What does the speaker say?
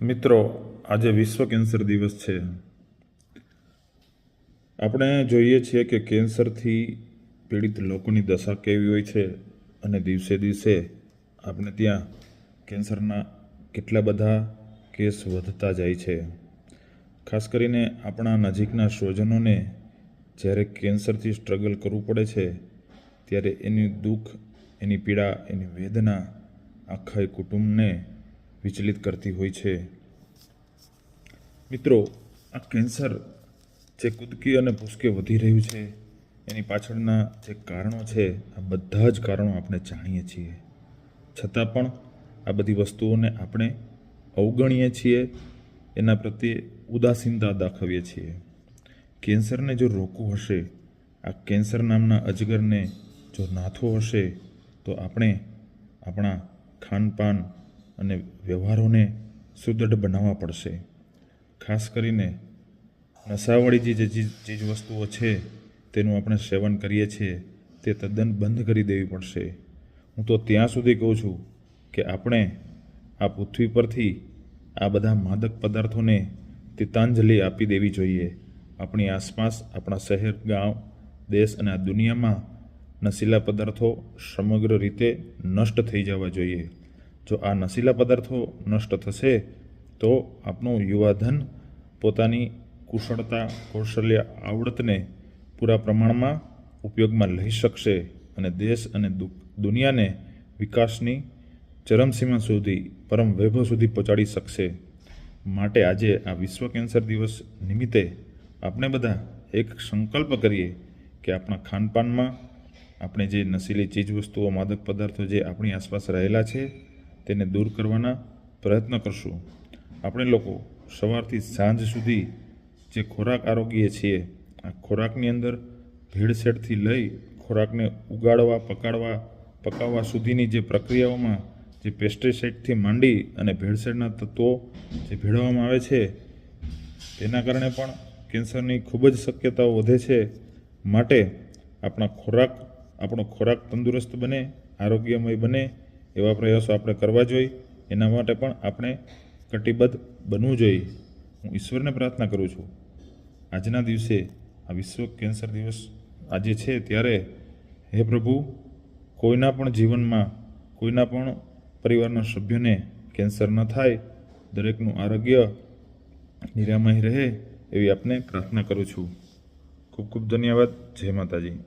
મિત્રો, આજે વિશ્વ કેન્સર દિવસ છે. આપણે જોઈએ છીએ કે કેન્સરથી પીડિત લોકોની દશા કેવી હોય છે અને દિવસે દિવસે આપણે ત્યાં કેન્સરના કેટલા બધા કેસ વધતા જાય છે. ખાસ કરીને આપણા નજીકના સ્વજનોને જ્યારે કેન્સરથી સ્ટ્રગલ કરવું પડે છે ત્યારે એની દુઃખ, એની પીડા, એની વેદના આખા કુટુંબને વિચલિત કરતી હોય છે. મિત્રો, આ કેન્સર જે કૂદકી અને ભૂસકે વધી રહ્યું છે એની પાછળના જે કારણો છે, આ બધા જ કારણો આપણે જાણીએ છીએ, છતાં પણ આ બધી વસ્તુઓને આપણે અવગણીએ છીએ, એના પ્રત્યે ઉદાસીનતા દાખવીએ છીએ. કેન્સરને જો રોકવું હશે, આ કેન્સર નામના અજગરને જો નાથવો હશે, તો આપણે આપણા ખાનપાન અને વ્યવહારોને સુદૃઢ બનાવવા પડશે. ખાસ કરીને નશાવાળી જે ચીજ વસ્તુઓ છે તેનું આપણે સેવન કરીએ છીએ તે તદ્દન બંધ કરી દેવી પડશે. હું તો ત્યાં સુધી કહું છું કે આપણે આ પૃથ્વી પરથી આ બધા માદક પદાર્થોને તિતાંજલિ આપી દેવી જોઈએ. આપણી આસપાસ, આપણા શહેર, ગાંવ, દેશ અને આ દુનિયામાં નશીલા પદાર્થો સમગ્ર રીતે નષ્ટ થઈ જવા જોઈએ. જો આ નશીલા પદાર્થો નષ્ટ થશે તો આપણું યુવાધન પોતાની કુશળતા, કૌશલ્ય, આવડતને પૂરા પ્રમાણમાં ઉપયોગમાં લઈ શકશે અને દેશ અને દુનિયાને વિકાસની ચરમસીમા સુધી, પરમ વૈભવ સુધી પહોંચાડી શકશે. માટે આજે આ વિશ્વ કેન્સર દિવસ નિમિત્તે આપણે બધા એક સંકલ્પ કરીએ કે આપણા ખાનપાનમાં આપણે જે નશીલી ચીજવસ્તુઓ, માદક પદાર્થો જે આપણી આસપાસ રહેલા છે તેને દૂર કરવાના પ્રયત્ન કરશું. આપણે લોકો સવારથી સાંજ સુધી જે ખોરાક આરોગીએ છીએ, આ ખોરાકની અંદર ભેળસેળથી લઈ ખોરાકને ઉગાડવા, પકાવવા સુધીની જે પ્રક્રિયાઓમાં જે પેસ્ટિસાઇડથી માંડી અને ભેળસેળના તત્વો જે ભેળવવામાં આવે છે તેના કારણે પણ કેન્સરની ખૂબ જ શક્યતાઓ વધે છે. માટે આપણો ખોરાક તંદુરસ્ત બને, આરોગ્યમય બને એવા પ્રયાસો આપણે કરવા જોઈએ. એના માટે પણ આપણે કટિબદ્ધ બનવું જોઈએ. હું ઈશ્વરને પ્રાર્થના કરું છું આજના દિવસે, આ વિશ્વ કેન્સર દિવસ આજે છે ત્યારે, હે પ્રભુ, કોઈના પણ જીવનમાં, કોઈના પણ પરિવારના સભ્યને કેન્સર ન થાય, દરેકનું આરોગ્ય નિરામય રહે એવી આપને પ્રાર્થના કરું છું. ખૂબ ખૂબ ધન્યવાદ. જય માતાજી.